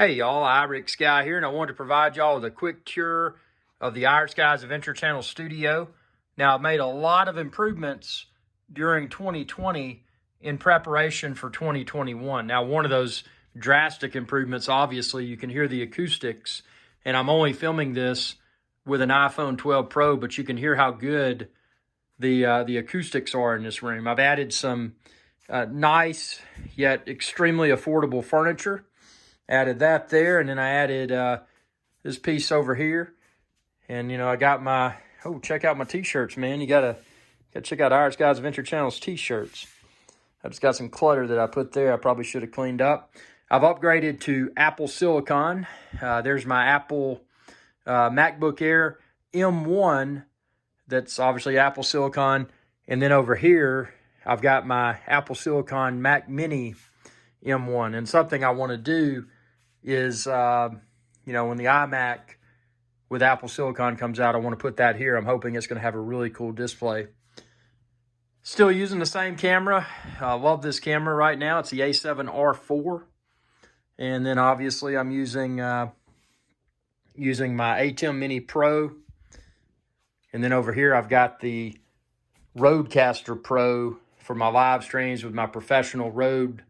Hey y'all, IrixGuy here, and I wanted to provide y'all with a quick tour of the IrixGuy's Adventure Channel studio. Now, I've made a lot of improvements during 2020 in preparation for 2021. Now, one of those drastic improvements, obviously, you can hear the acoustics, and I'm only filming this with an iPhone 12 Pro, but you can hear how good the acoustics are in this room. I've added some nice yet extremely affordable furniture. Added that there, and then I added this piece over here. And, you know, I got my, check out my t-shirts, man. You gotta check out IrixGuy's Adventure Channel's t-shirts. I just got some clutter that I put there I probably should have cleaned up. I've upgraded to Apple Silicon. There's my Apple MacBook Air M1. That's obviously Apple Silicon. And then over here, I've got my Apple Silicon Mac Mini M1. And something I want to do is, you know, when the iMac with Apple Silicon comes out, I want to put that here. I'm hoping it's going to have a really cool display. Still using the same camera. I love this camera right now. It's the A7R4. And then obviously I'm using my ATEM Mini Pro. And then over here I've got the Rodecaster Pro for my live streams with my professional Rode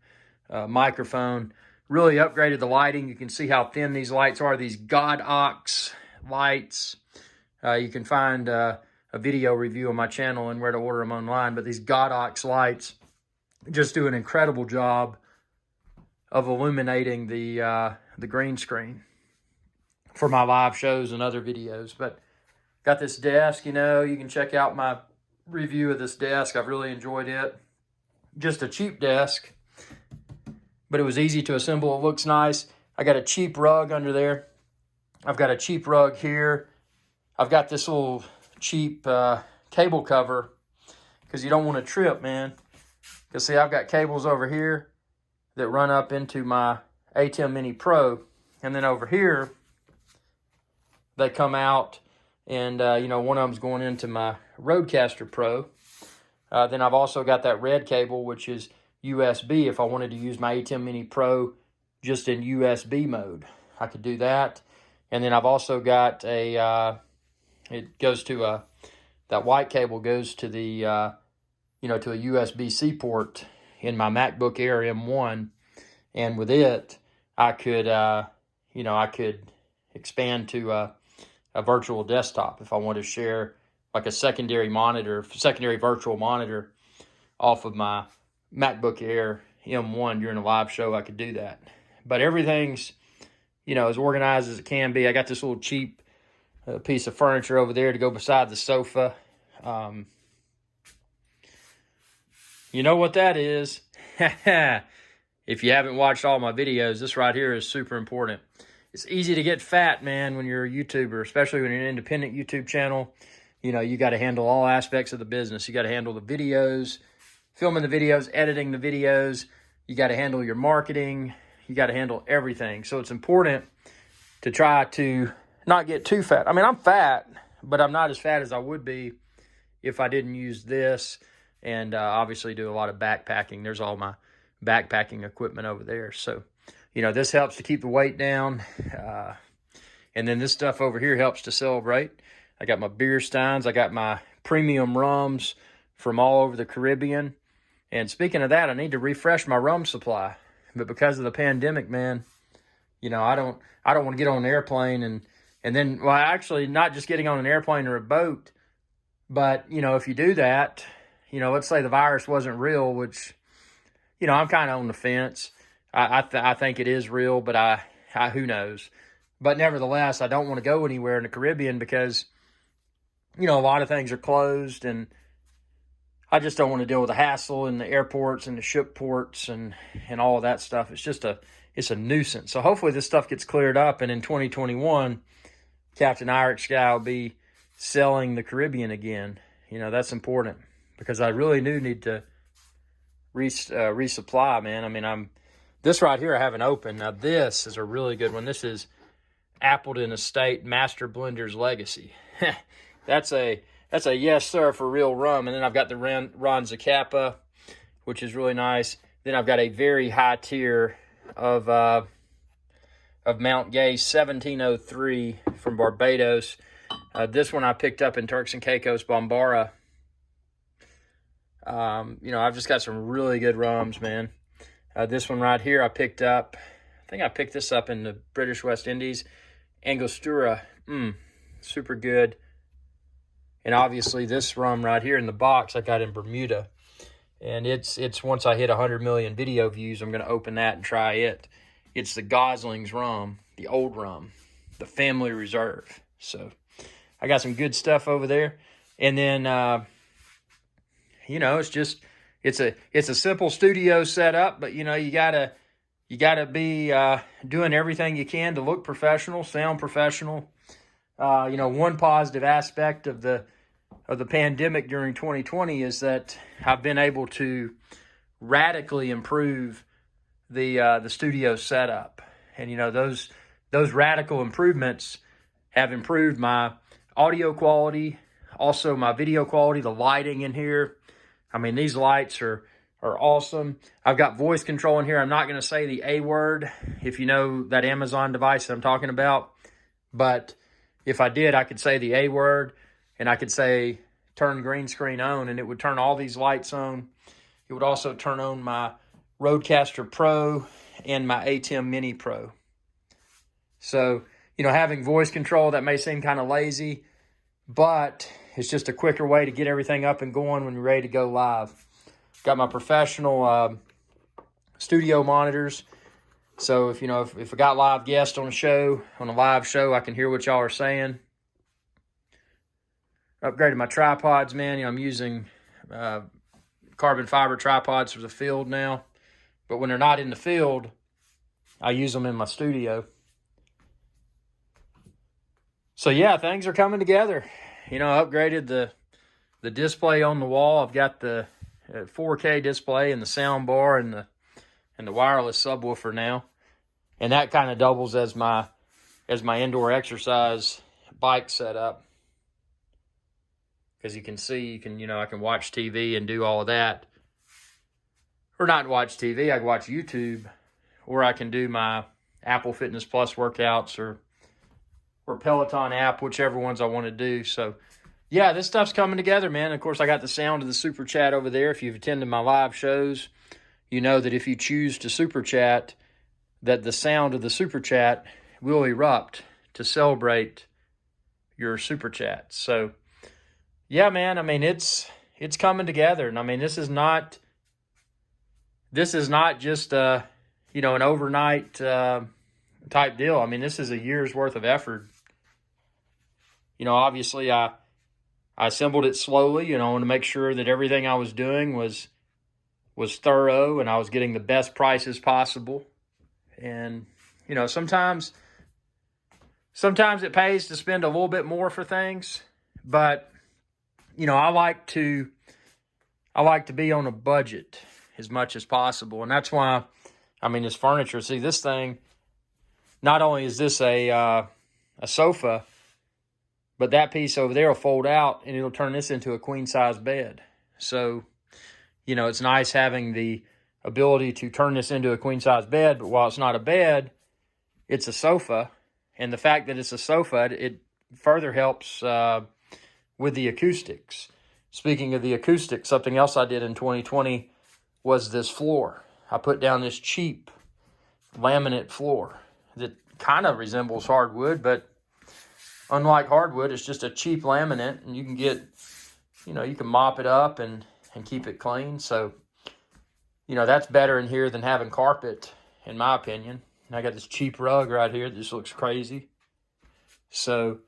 microphone. Really upgraded the lighting. You can see how thin these lights are. These God Ox lights. You can find a video review on my channel and where to order them online. But these God Ox lights just do an incredible job of illuminating the green screen for my live shows and other videos. But got this desk, you know, you can check out my review of this desk. I've really enjoyed it. Just a cheap desk, but it was easy to assemble. It looks nice. I got a cheap rug under there. I've got a cheap rug here. I've got this little cheap cable cover because you don't want to trip, man. Because see, I've got cables over here that run up into my ATEM Mini Pro. And then over here, they come out and, you know, one of them's going into my Rodecaster Pro. Then I've also got that red cable, which is USB. If I wanted to use my ATEM Mini Pro just in USB mode, I could do that. And then I've also got a, it goes to that white cable goes to the, you know, to a USB-C port in my MacBook Air M1. And with it, I could, you know, I could expand to a virtual desktop if I want to share like a secondary virtual monitor off of my MacBook Air M1 during a live show. I could do that. But everything's, you know, as organized as it can be. I got this little cheap piece of furniture over there to go beside the sofa. You know what that is? If you haven't watched all my videos, this right here is super important. It's easy to get fat, man, when you're a YouTuber, especially when you're an independent YouTube channel. You know, you got to handle all aspects of the business. You got to handle the videos, filming the videos, editing the videos. You got to handle your marketing. You got to handle everything. So it's important to try to not get too fat. I mean, I'm fat, but I'm not as fat as I would be if I didn't use this and obviously do a lot of backpacking. There's all my backpacking equipment over there. So, you know, this helps to keep the weight down. And then this stuff over here helps to celebrate. I got my beer steins. I got my premium rums from all over the Caribbean. And speaking of that, I need to refresh my rum supply. But because of the pandemic, man, you know, I don't want to get on an airplane and then, well, actually not just getting on an airplane or a boat, but, you know, if you do that, you know, let's say the virus wasn't real, which, you know, I'm kind of on the fence. I think it is real, but who knows? But nevertheless, I don't want to go anywhere in the Caribbean because, you know, a lot of things are closed, and I just don't want to deal with the hassle in the airports and the ship ports and all of that stuff. It's just it's a nuisance. So hopefully this stuff gets cleared up, and in 2021, Captain IrixGuy will be selling the Caribbean again. You know, that's important because I really do need to resupply, man. I mean, this right here I haven't opened. Now this is a really good one. This is Appleton Estate Master Blender's Legacy. That's a yes sir for real rum. And then I've got the Ron Zacapa, which is really nice. Then I've got a very high tier of of Mount Gay 1703 from Barbados. This one I picked up in Turks and Caicos, Bambara. I've just got some really good rums, man. This one right here I picked up. I think I picked this up in the British West Indies. Angostura. Super good. And obviously this rum right here in the box I got in Bermuda. And it's once I hit 100 million video views, I'm going to open that and try it. It's the Gosling's rum, the old rum, the family reserve. So I got some good stuff over there. And then, it's a simple studio setup, but you gotta be doing everything you can to look professional, sound professional. One positive aspect of the pandemic during 2020 is that I've been able to radically improve the studio setup, and those radical improvements have improved my audio quality, also my video quality, the lighting in here. I mean, these lights are awesome. I've got voice control in here. I'm not going to say the A word, if you know that Amazon device that I'm talking about, but if I did, I could say the A word, and I could say turn green screen on, and it would turn all these lights on. It would also turn on my Rodecaster Pro and my ATEM Mini Pro. So, having voice control, that may seem kind of lazy, but it's just a quicker way to get everything up and going when you're ready to go live. Got my professional studio monitors. So if I got live guests on a live show, I can hear what y'all are saying. Upgraded my tripods, man. I'm using carbon fiber tripods for the field now. But when they're not in the field, I use them in my studio. So yeah, things are coming together. Upgraded the display on the wall. I've got the 4K display and the sound bar and the wireless subwoofer now, and that kind of doubles as my indoor exercise bike setup. Because you can see, I can watch TV and do all of that, or not watch TV. I can watch YouTube, or I can do my Apple Fitness Plus workouts or Peloton app, whichever ones I want to do. So, yeah, this stuff's coming together, man. Of course, I got the sound of the Super Chat over there. If you've attended my live shows, you know that if you choose to Super Chat, that the sound of the Super Chat will erupt to celebrate your Super Chat. So, yeah, man, I mean, it's coming together. And, I mean, this is not just, an overnight type deal. I mean, this is a year's worth of effort. Obviously, I assembled it slowly. I want to make sure that everything I was doing was thorough and I was getting the best prices possible. And, sometimes it pays to spend a little bit more for things, but, I like to be on a budget as much as possible. And that's why, this furniture, see this thing, not only is this a sofa, but that piece over there will fold out and it'll turn this into a queen-size bed. So, it's nice having the ability to turn this into a queen-size bed, but while it's not a bed, it's a sofa. And the fact that it's a sofa, it further helps with the acoustics. Speaking of the acoustics, something else I did in 2020 was this floor. I put down this cheap laminate floor that kind of resembles hardwood, but unlike hardwood, it's just a cheap laminate, and you can get, you can mop it up and keep it clean. So, that's better in here than having carpet, in my opinion. And I got this cheap rug right here that just looks crazy. So,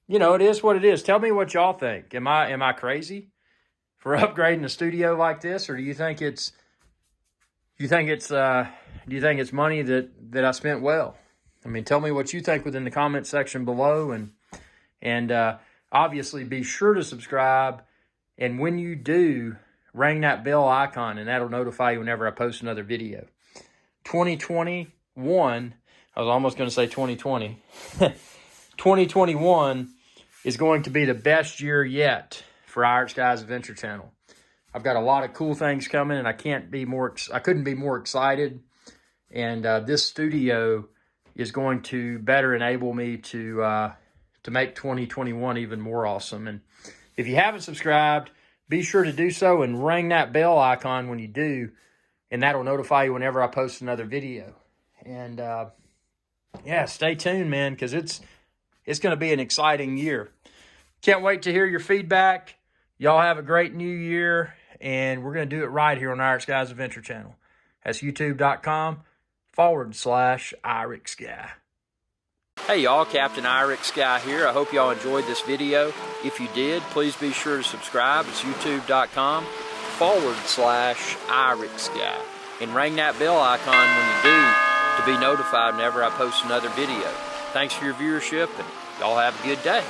it is what it is. Tell me what y'all think. Am I crazy for upgrading a studio like this, or do you think it's money that I spent well? Tell me what you think within the comment section below, and obviously be sure to subscribe. And when you do, ring that bell icon, and that'll notify you whenever I post another video. 2021, I was almost going to say 2020. 2021 is going to be the best year yet for IrixGuy's Adventure Channel. I've got a lot of cool things coming, and I couldn't be more excited. And this studio is going to better enable me to make 2021 even more awesome. And if you haven't subscribed, be sure to do so and ring that bell icon when you do, and that'll notify you whenever I post another video. And yeah, stay tuned, man, because it's going to be an exciting year. Can't wait to hear your feedback. Y'all have a great new year, and we're going to do it right here on IrixGuy's Adventure Channel. That's youtube.com/IrixGuy. Hey y'all, Captain IrixGuy here. I hope y'all enjoyed this video. If you did, please be sure to subscribe. It's youtube.com/IrixGuy. And ring that bell icon when you do to be notified whenever I post another video. Thanks for your viewership, and y'all have a good day.